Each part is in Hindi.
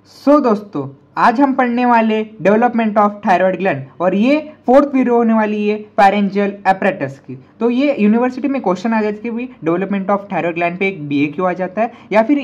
दोस्तों आज हम पढ़ने वाले डेवलपमेंट ऑफ थायराइड ग्लैंड और ये फोर्थ वीडियो होने वाली है पैरेंजियल एपरेटस की। तो ये यूनिवर्सिटी में क्वेश्चन आ जाता है कि भाई डेवलपमेंट ऑफ थायराइड ग्लैंड पे एक बीए क्यों आ जाता है, या फिर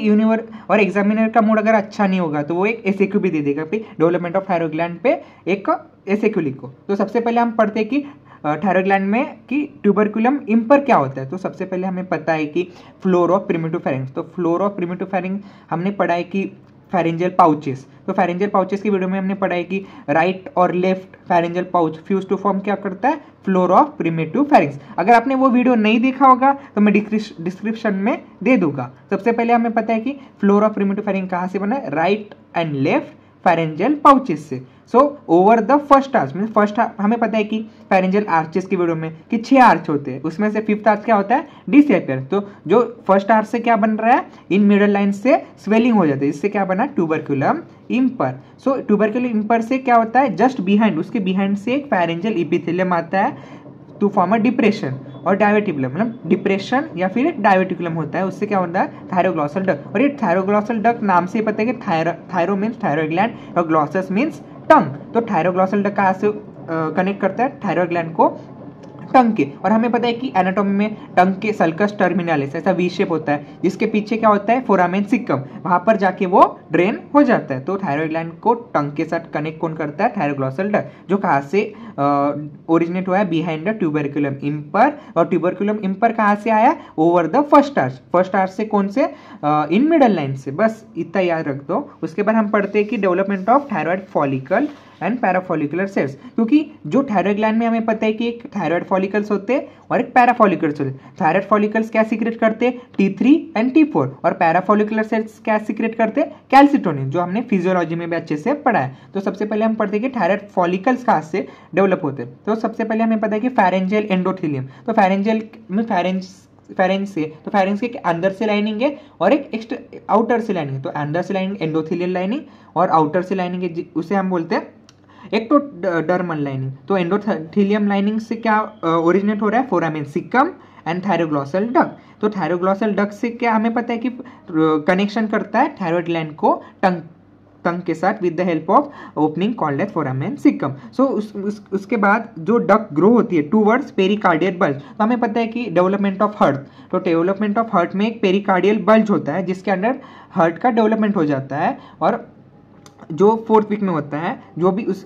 और एग्जामिनर का मूड अगर अच्छा नहीं होगा तो वो एक एसएक्यू भी दे देगा कि डेवलपमेंट ऑफ थायराइड ग्लैंड पे एक एसएक्यू लिखो। तो सबसे पहले हम पढ़ते हैं कि थायराइड ग्लैंड में कि ट्यूबरकुलम इम्पर क्या होता है। तो सबसे पहले हमें पता है कि फ्लोर ऑफ प्रिमिटिव फेरिंग्स। तो फ्लोर ऑफ प्रिमिटिव फेरिंग हमने पढ़ा है कि फेरेंजियल पाउचेस। तो फेरेंजियल पाउचेस की वीडियो में हमने पढ़ा है कि राइट और left pharyngeal pouch fuse to form क्या करता है, फ्लोर ऑफ प्रिमिटिव फेरिंग्स। अगर आपने वो वीडियो नहीं देखा होगा तो मैं डिस्क्रिप्शन में दे दूंगा। सबसे पहले हमें पता है कि फ्लोर ऑफ प्रिमिटिव फेरिंग कहाँ से बना है, right and left pharyngeal pouches से। So over the first arch mean first हमें पता है कि फेरेंजियल आर्चेस की वीडियो में कि 6 आर्च होते हैं, उसमें से फिफ्थ आर्च क्या होता है, डिसेपियर। तो जो फर्स्ट आर्च से क्या बन रहा है, इन मिडल लाइन से स्वेलिंग हो जाती है, इससे क्या बना, ट्यूबरकुलम इम्पर। सो ट्यूबरकुलम इम्पर से क्या होता है, जस्ट बिहाइंड, उसके बिहाइंड से एक फेरेंजियल एपिथेलियम आता है टू फॉर्म अ डिप्रेशन और डायवर्टिकुलम, मतलब डिप्रेशन या फिर एक डायवर्टिकुलम होता है, उससे क्या होता है, थायरोग्लॉसल डक्ट। और ये थायरोग्लॉसल डक्ट नाम से पता है कि थायरो मीन्स थायराइड ग्लैंड और ग्लॉसस मीन्स टंग। तो थायरोग्लॉसल डक्ट कहाँ से कनेक्ट करता है थायराइड ग्लैंड को, टंग के। और हमें पता है कि एनाटॉमी में टंग के सल्कस टर्मिनालिस ऐसा वी शेप होता है, जिसके पीछे क्या होता है, फोरामेन सिक्कम, वहां पर जाके वो ड्रेन हो जाता है। तो थायराइड ग्लैंड को टंग के साथ कनेक्ट कौन करता है, थायरोग्लॉसल डक्ट, जो कहाँ से ओरिजिनेट हुआ है, बिहाइंड द ट्यूबरकुलम इम्पर। और ट्यूबरकुलम इम्पर कहाँ से आया, over the first arch. First arch से कौन से, इन मिडल लाइन से। बस इतना याद रख दो। उसके बाद हम पढ़ते हैं कि development of thyroid follicle and parafollicular cells. क्योंकि जो थायराइड ग्लैंड में हमें पता है कि एक थायराइड फॉलिकल्स होते हैं और एक पैराफॉलिकुलर होते हैं। थायराइड फॉलिकल्स क्या सीक्रेट करते हैं, T3 एंड T4, और पैराफॉलिकुलर सेल्स क्या सीक्रेट करते हैं, कैल्सिटोनिन, जो हमने फिजियोलॉजी में भी अच्छे से पढ़ा है। तो सबसे पहले हम पढ़ते हैं कि थायराइड फॉलिकल्स कहाँ से डेवलप होते हैं। तो सबसे पहले हमें पता है कि फेरेंजियल एंडोथेलियम। तो फेरेंजियल में फेरेंज से, तो फेरेंज के अंदर से लाइनिंग है और एक आउटर से लाइनिंग है। तो अंदर से लाइनिंग एंडोथेलियल लाइनिंग और आउटर से लाइनिंग है, उसे हम बोलते हैं एक्टोडर्मल लाइनिंग। तो एंडोथेलियम लाइनिंग से क्या ओरिजिनेट हो रहा है, फोरामेन सिक्कम एंड थायरोग्लॉसल डक्ट। तो थायरोग्लॉसल डक्ट से क्या हमें पता है कि कनेक्शन करता है थायराइड ग्लैंड को टंग के साथ with the help of opening called as foramen caecum. So उसके बाद जो डक्ट ग्रो होती है टूवर्ड्स पेरिकार्डियल बल्ज। तो हमें पता है कि डेवलपमेंट ऑफ हार्ट, तो डेवलपमेंट ऑफ हार्ट में एक पेरिकार्डियल बल्ज होता है जिसके अंदर हार्ट का डेवलपमेंट हो जाता है। और जो फोर्थ वीक में होता है, जो भी उस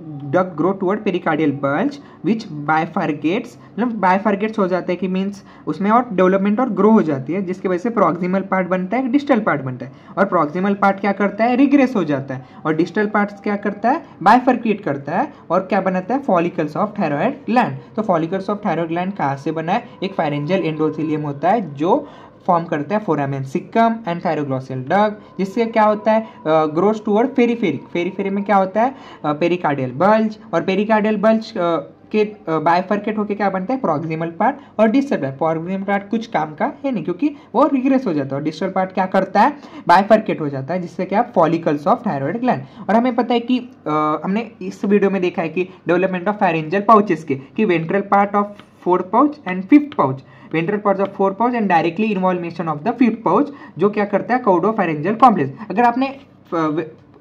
duct grow toward pericardial bulge which bifurcates, मतलब बाइफरगेट्स हो जाता है कि मीन्स उसमें और डेवलपमेंट और ग्रो हो जाती है, जिसकी वजह से प्रॉक्सिमल पार्ट बनता है, डिस्टल पार्ट बनता है। और प्रॉक्सिमल पार्ट क्या करता है, रिग्रेस हो जाता है, और डिस्टल पार्ट क्या करता है, बाइफरकेट करता है, और क्या बनाता है, फॉलिकल्स ऑफ थायराइड ग्लैंड। तो फॉलिकल्स ऑफ थायराइड ग्लैंड कहाँ से बना है, एक फेरेंजियल एंडोथेलियम होता है जो फॉर्म करता है फोरामेन सिक्कम एंड थायरोग्लॉसल डक्ट, जिससे क्या होता है, ग्रोस टुवर्ड पेरीफेरिक। पेरीफेरी में क्या होता है, पेरिकार्डियल बल्ज, और पेरिकार्डियल बल्ज के बाइफरकेट होके क्या बनता है, प्रॉक्सिमल पार्ट और डिस्टल पार्ट। प्रॉक्सिमल पार्ट कुछ काम का है नहीं क्योंकि वो रिग्रेस हो जाता है, और डिस्टल पार्ट क्या करता है, बाइफरकेट हो जाता है, जिससे क्या, फॉलिकल्स ऑफ थायराइड ग्लैंड। और हमें पता है कि हमने इस वीडियो में देखा है कि डेवलपमेंट ऑफ फेरेंजियल पाउचेस के, कि ventral part of fourth pouch and fifth pouch, ventral part of fourth pouch and directly इन्वॉल्वेशन of the fifth pouch, जो क्या करता है, कॉर्डोफेरेंजियल कॉम्प्लेक्स। अगर आपने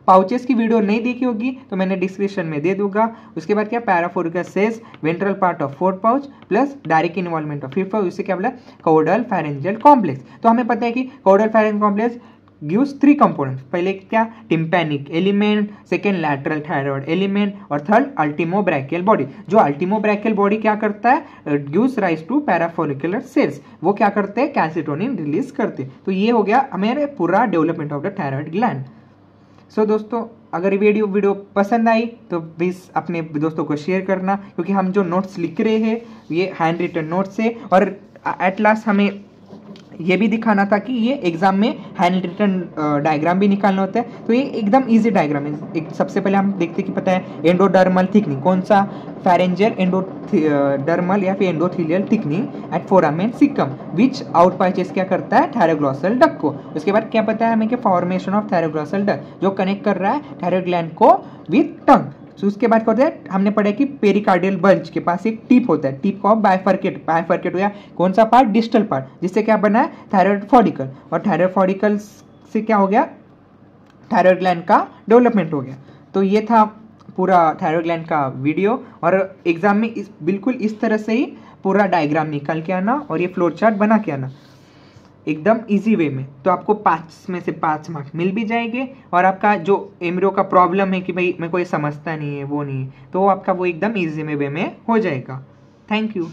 पाउचेस की वीडियो नहीं देखी होगी तो मैंने डिस्क्रिप्शन में दे दूंगा। उसके बाद क्या, parafollicular cells, ventral part of fourth pouch plus direct involvement of fifth pouch, इससे क्या बोला, कॉर्डल फेरेंजियल कॉम्प्लेक्स। तो हमें पता है कि caudal pharyngeal complex gives 3 components। पहले क्या, tympanic element, second lateral thyroid element, और थर्ड अल्टीमोब्रैकियल बॉडी। जो अल्टीमोब्रैकियल बॉडी क्या करता है, gives rise to parafollicular cells, वो क्या करते हैं, कैल्सिटोनिन रिलीज करते हैं। तो ये हो गया हमारे पूरा development of the thyroid gland. So दोस्तों, अगर ये वीडियो पसंद आई तो प्लीज़ अपने दोस्तों को शेयर करना, क्योंकि हम जो नोट्स लिख रहे हैं ये हैंड रिटन नोट्स है, और एट लास्ट हमें ये भी दिखाना था कि ये एग्जाम में हैंड रिटन डायग्राम भी निकालना होता है। तो ये एकदम इजी डायग्राम है। एक सबसे पहले हम देखते कि पता है एंडोडर्मल थिकनिंग, कौन सा, फेरेंजियल एंडोडर्मल या फिर endothelial thickening at foramen caecum, which out patches क्या करता है, थायरोग्लॉसल डक्ट को। उसके बाद क्या पता है हमें कि फॉर्मेशन ऑफ थायरोग्लॉसल डक्ट, जो कनेक्ट कर रहा है थायराइड ग्लैंड को विथ टंग। तो उसके बाद क्या होता है, हमने पढ़ा कि पेरिकार्डियल बल्ज के पास एक टिप होता है, टिप ऑफ बाइफरकेट हो गया, कौन सा पार्ट, डिस्टल पार्ट, जिससे क्या बना है, थायराइड फॉलिकल। और थायराइड फॉलिकल से क्या हो गया, थायराइड ग्लैंड का डेवलपमेंट हो गया। तो ये था पूरा थायराइड ग्लैंड का वीडियो, और एग्जाम में बिल्कुल इस तरह से ही पूरा डायग्राम निकाल के आना और ये फ्लोर चार्ट बना के आना एकदम इजी वे में। तो आपको 5 में से 5 मार्क्स मिल भी जाएंगे, और आपका जो एमरो का प्रॉब्लम है कि भाई मेरे को ये समझता नहीं है, वो नहीं है, तो आपका वो एकदम इजी वे में हो जाएगा। Thank you.